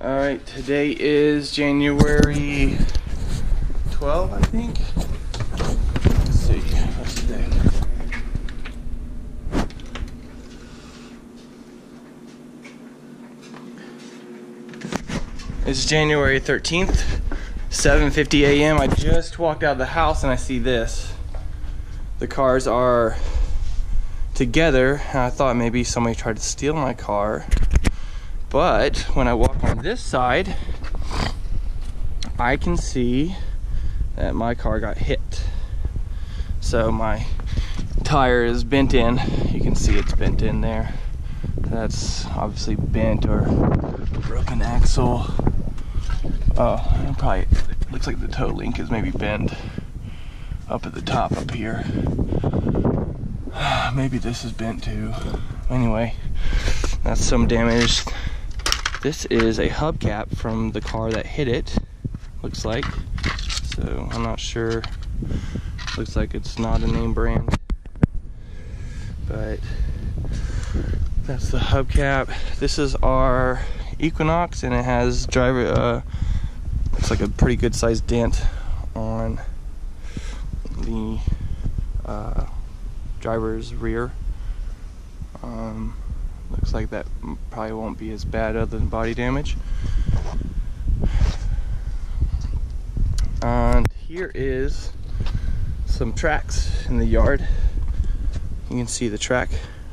Alright, today is January 12th, I think. Let's see, what's today? It's January 13th, 7:50 a.m. I just walked out of the house and I see this. The cars are together, and I thought maybe somebody tried to steal my car. But when I walk on this side, I can see that my car got hit. So my tire is bent in. You can see it's bent in there. That's obviously bent or broken axle. Oh, and probably looks like the toe link is maybe bent up at the top up here. Maybe this is bent too. Anyway, that's some damage. This is a hubcap from the car that hit it, looks like. So I'm not sure. Looks like it's not a name brand, but that's the hubcap. This is our Equinox, and it has driver. It's like a pretty good sized dent on the driver's rear. Looks like that probably won't be as bad other than body damage. And here is some tracks in the yard. You can see the track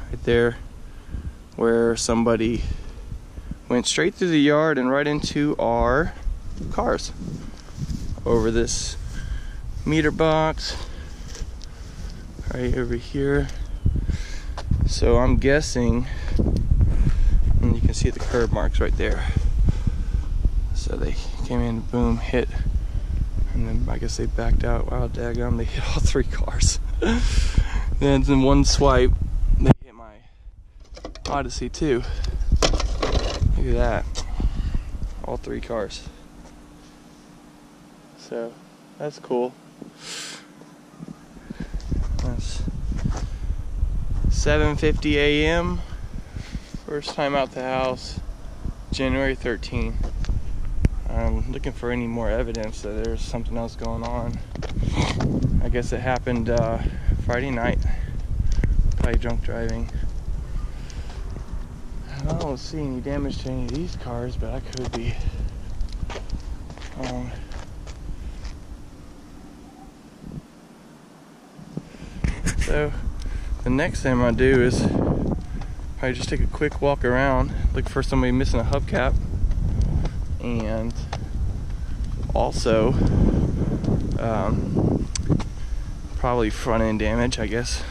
right there where somebody went straight through the yard and right into our cars over this meter box right over here. So I'm guessing, and you can see the curb marks right there. So they came in, boom, hit, and then I guess they backed out. Wow, daggum, they hit all three cars. Then in one swipe, they hit my Odyssey too. Look at that, all three cars. So that's cool. That's 7:50 a.m. First time out the house, January 13th. I'm looking for any more evidence that there's something else going on. I guess it happened Friday night. Probably drunk driving. I don't see any damage to any of these cars, but I could be wrong. So the next thing I'm gonna do is probably just take a quick walk around, look for somebody missing a hubcap, and also probably front end damage, I guess.